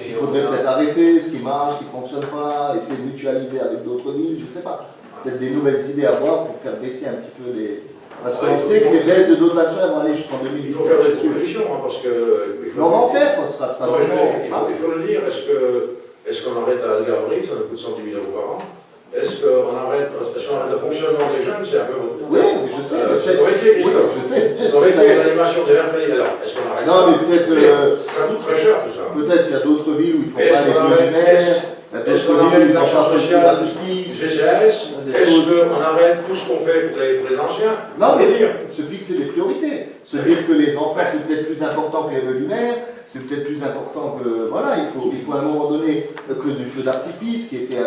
Il faudrait peut-être arrêter ce qui marche, ce qui ne fonctionne pas, essayer de mutualiser avec d'autres villes, je ne sais pas. Peut-être des nouvelles idées à voir pour faire baisser un petit peu les... Parce qu'on sait que les baisses de dotation elles vont aller jusqu'en 2017. Il faut faire des solutions, hein, parce que... On va en faire quand ce sera il faut le dire, est-ce qu'on arrête à Algaverie, ça nous coûte 110 000 € par an? Est-ce qu'on arrête le fonctionnement des jeunes, c'est un peu votre... Oui, mais je sais. C'est métier, oui, je sais. C'est métier, l'animation des mercredis. Alors, est-ce qu'on arrête ça? Non, mais peut-être... ça coûte très cher, tout ça. Peut-être qu'il y a d'autres villes où il ne faut pas les luminaires. Est-ce qu'on arrête l'action sociale, GCS? Est-ce qu'on arrête tout ce qu'on fait pour les anciens? Non, mais se fixer des priorités. Se dire que les enfants, c'est peut-être plus important que les luminaires, c'est peut-être plus important que... Voilà, il faut à un moment donné que du feu d'artifice, qui était...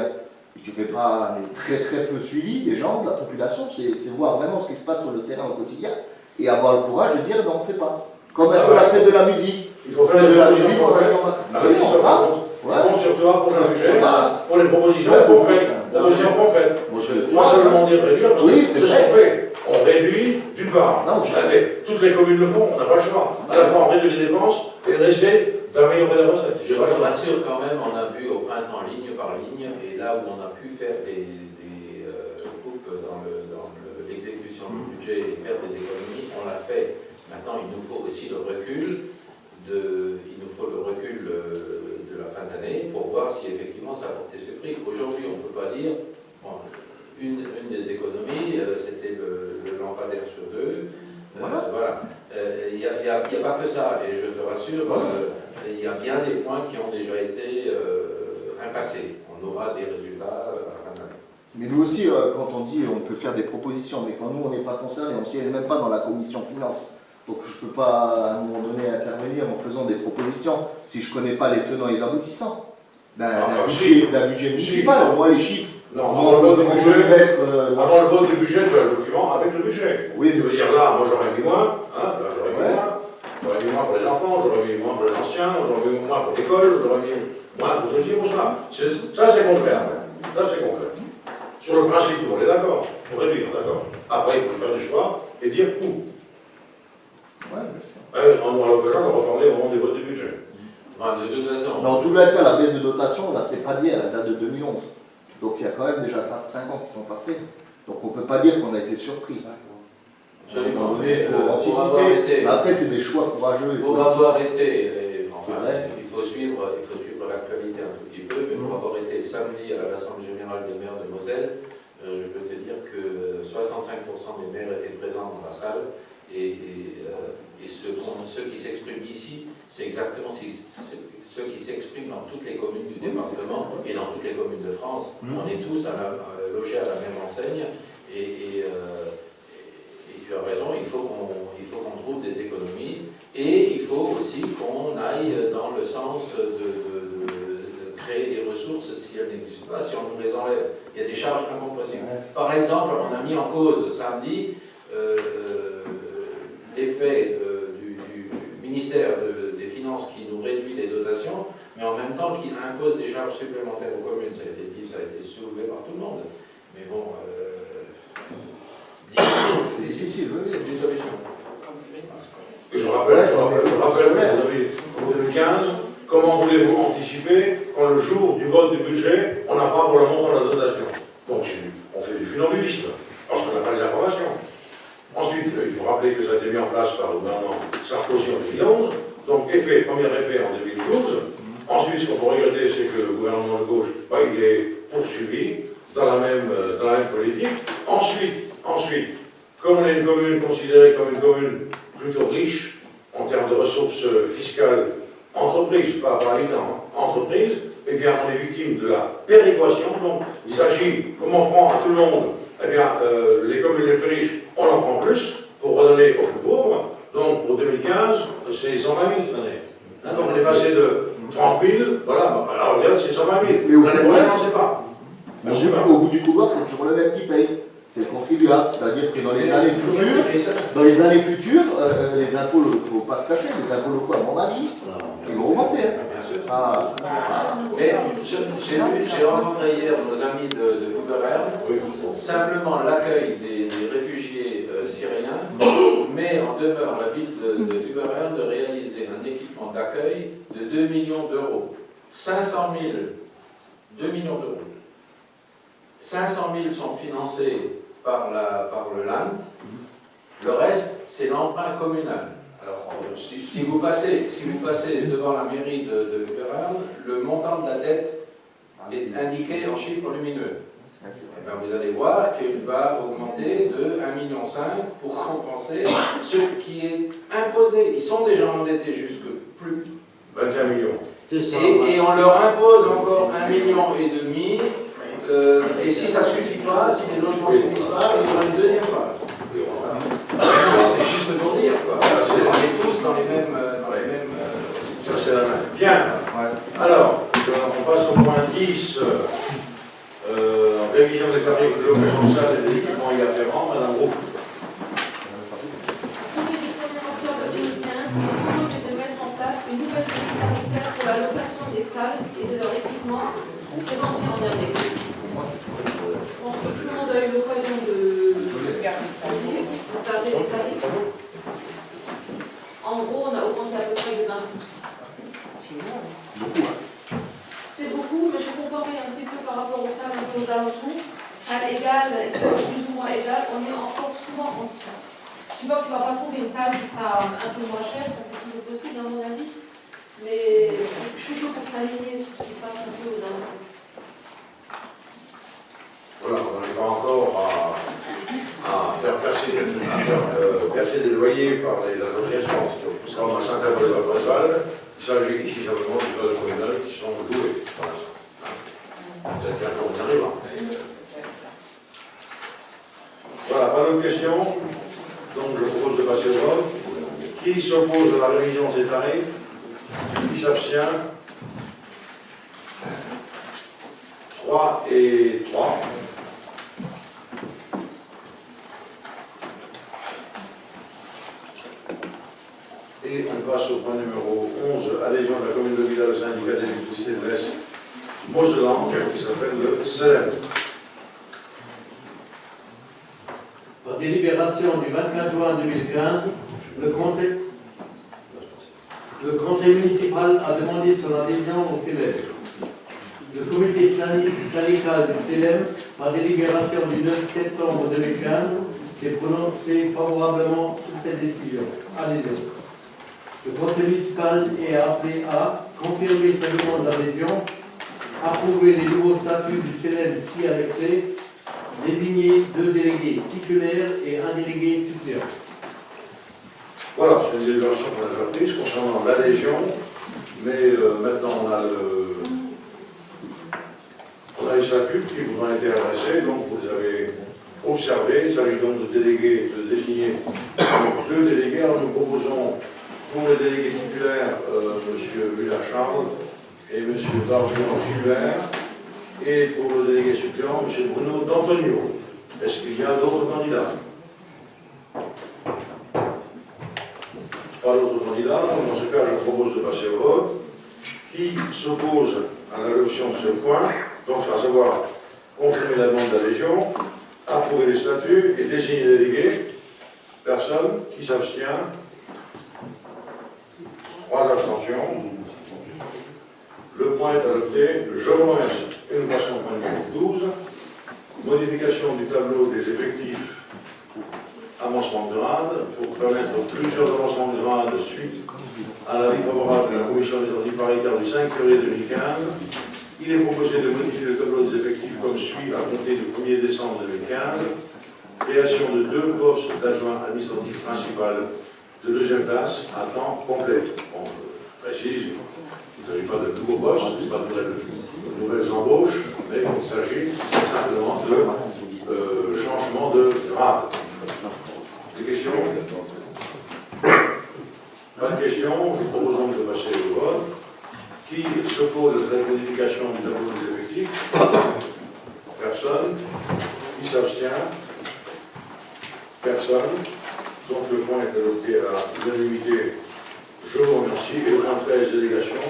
je ne dirais pas, mais très très peu suivi des gens, de la population, c'est voir vraiment ce qui se passe sur le terrain au quotidien et avoir le courage de dire non, on ne fait pas. Comme la fête de la musique. Il faut faire de la musique, on compte sur toi pour le budget, pour les propositions concrètes. Moi, ça veut demander de réduire, parce que c'est ce qu'on fait. On réduit, d'une part, toutes les communes le font, on n'a pas le choix. À la fois on réduit les dépenses et on essaie d'améliorer les recettes. Je vous rassure quand même, on a vu au printemps ligne par ligne, et là où on a pu faire des coupes dans l'exécution du budget et faire des économies, on l'a fait. Maintenant, il nous faut aussi le recul de la fin d'année pour voir si effectivement ça a porté ses fruits. Aujourd'hui, on ne peut pas dire, bon, une des économies, c'était le lampadaire sur 2. Voilà. Il n'y a pas que ça, et je te rassure, il y a bien des points qui ont déjà été impactés. On aura des résultats à la fin d'année. Mais nous aussi, quand on dit on peut faire des propositions, mais quand nous on n'est pas concernés, on ne siège même pas dans la commission finance. Donc je ne peux pas à un moment donné intervenir en faisant des propositions si je ne connais pas les tenants et les aboutissants d'un budget municipal. On voit les chiffres. Non, avant le vote du budget, tu as le document avec le budget. Oui. Tu veux dire là, moi j'aurais mis moins, là j'aurais mis moins. J'aurais mis moins pour les enfants, j'aurais mis moins pour les anciens, j'aurais mis moins pour l'école, j'aurais mis moins pour ceci, pour cela. Ça c'est concret. Ça c'est concret. Sur le principe, tout le monde est d'accord. Il faut réduire, d'accord. Après, il faut faire des choix et dire où. Oui, bien sûr. On aura l'occasion de reparler au moment des votes du budget. De toute façon. Dans tous les cas, la baisse de dotation, là, c'est pas d'hier, elle date de 2011. Donc il y a quand même déjà 5 ans qui sont passés. Donc on ne peut pas dire qu'on a été surpris. Absolument. Il faut anticiper. Après, c'est des choix courageux. Pour avoir été, il faut suivre l'actualité un tout petit peu, mais pour avoir été samedi à l'Assemblée générale des maires de Moselle, je peux te dire que 65% des maires étaient présents dans la salle, et ceux qui s'expriment ici, c'est exactement ceux qui s'expriment dans toutes les communes du département et dans toutes les communes de France. On est tous logés à la même enseigne, et tu as raison, il faut qu'on trouve des économies, et il faut aussi qu'on aille dans le sens de créer des ressources si elles n'existent pas, si on nous les enlève. Il y a des charges incompressibles. Par exemple, on a mis en cause samedi l'effet du ministère des Finances qui nous réduit les dotations, mais en même temps qui impose des charges supplémentaires aux communes. Ça a été dit, ça a été soulevé par tout le monde. Mais bon, difficile, c'est une solution. Et je rappelle pour 2015, comment voulez-vous anticiper quand le jour du vote du budget, on n'a pas pour le montant de la dotation? Donc on fait du funambulisme, parce qu'on n'a pas les informations. Ensuite, il faut rappeler que ça a été mis en place par le gouvernement Sarkozy en 2011. Donc, premier effet en 2012. Ensuite, ce qu'on peut regretter, c'est que le gouvernement de gauche, il est poursuivi dans la même politique. Ensuite, comme on est une commune considérée comme une commune plutôt riche, on en termes de ressources fiscales, entreprises, pas par habitant, hein, entreprises, eh bien, on est victime de la péréquation. Donc, il s'agit, comme on prend à tout le monde, eh bien, les communes les plus riches, on en prend plus pour redonner aux plus pauvres. Donc, pour 2015, c'est 120 000 cette année. Hein, donc, on est passé de 30 000, voilà, alors regarde, c'est 120 000. L'année prochaine, on ne sait pas. Au bout du couloir, c'est toujours le même qui paye. C'est le contribuable, c'est-à-dire que dans les années futures, les impôts, il ne faut pas se cacher, les impôts locaux, à mon avis, ils vont augmenter. Hein. Mais j'ai rencontré hier nos amis de Uber. Simplement l'accueil des réfugiés syriens met en demeure la ville de Uber de réaliser un équipement d'accueil de 2 millions d'euros. 500 000, 2 millions d'euros. 500 000 sont financés par le LAND, le reste, c'est l'emprunt communal. Alors, si vous passez devant la mairie de Berne, le montant de la dette est indiqué en chiffres lumineux. Et bien, vous allez voir qu'il va augmenter de 1,5 million pour compenser ce qui est imposé. Ils sont déjà endettés jusque plus. 21 millions. Et on leur impose encore 1,5 million. Et si ça ne suffit pas, si les logements ne suffisent pas, il y aura une deuxième phase. C'est juste pour dire, quoi. On est tous dans les mêmes. Ça, c'est la même. Bien. Alors, on passe au point 10. Révision des tarifs de location de salle et des équipements y afférents. Madame Roux. Depuis le 1er octobre 2015, il est proposé de mettre en place une nouvelle grille tarifaire pour la location des salles et de leurs équipements présentés en index. Je pense que tout le monde a eu l'occasion de lire, de regarder les tarifs. En gros, on a augmenté à peu près de 20%. C'est beaucoup, mais je comparais un petit peu par rapport aux salles un peu aux alentours. Salles égales, plus ou moins égales, on est encore souvent en dessous. Je ne dis pas que tu ne vas pas trouver une salle qui sera un peu moins chère, ça c'est toujours possible à mon avis, mais je suis chaud pour s'aligner sur ce qui se passe un peu aux alentours. Voilà, on n'arrive pas encore à faire percer des loyers par les associations. Comme à Saint-Avold de la Bresval, il s'agit ici simplement des écoles communales qui sont louées. Peut-être qu'un jour on y arrivera. Voilà, pas d'autres questions. Donc je propose de passer au vote. Qui s'oppose à la révision de ces tarifs? Qui s'abstient? 3 et 3. Et on passe au point numéro 11, adhésion de la commune de Villars au syndicat d'électricité de l'Est Mosellan, qui s'appelle le CELEM. Par délibération du 24 juin 2015, le conseil municipal a demandé son adhésion au CELEM. Le comité syndical du CELEM, par délibération du 9 septembre 2015, s'est prononcé favorablement sur cette décision. Adhésion. Le conseil municipal est appelé à confirmer sa demande d'adhésion, approuver les nouveaux statuts du CELEM si annexés, désigner 2 délégués titulaires et 1 délégué suppléant. Voilà, c'est une délibération qu'on a déjà prise concernant l'adhésion, mais maintenant on a les statuts qui vous ont été adressés, donc vous les avez observés. Il s'agit donc de désigner 2 délégués. Alors nous proposons pour les délégués titulaires, M. Muller-Charles et M. Barbion-Gilbert, et pour le délégué suppléant, M. Bruno D'Antonio. Est-ce qu'il y a d'autres candidats? Pas d'autres candidats. Dans ce cas, je propose de passer au vote. Qui s'oppose à l'adoption de ce point, donc à savoir confirmer la demande d'adhésion, approuver les statuts et désigner les délégués? Personne. Qui s'abstient? 3 abstentions. Le point est adopté. Je vous remercie. Et nous passons au point numéro 12. Modification du tableau des effectifs avancement de grade pour permettre plusieurs avancements de grade suite à l'avis favorable de la commission des ordres paritaires du 5 février 2015. Il est proposé de modifier le tableau des effectifs comme suit à compter du 1er décembre 2015. Création de 2 postes d'adjoint administratif principal de deuxième classe à temps complet. On précise, il ne s'agit pas de nouveaux postes, il ne s'agit pas de nouvelles embauches, mais il s'agit simplement de changement de grade. Des questions? Pas de questions, je vous propose donc de passer au vote. Qui s'oppose à cette modification du tableau des effectifs? Personne. Qui s'abstient? Personne. Donc le point est adopté à l'unanimité. Je vous remercie. Et le point 13, délégation,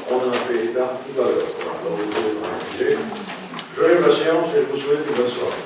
on en a fait état tout à l'heure. Voilà, donc vous pouvez organiser. Je lève la séance et je vous souhaite une bonne soirée.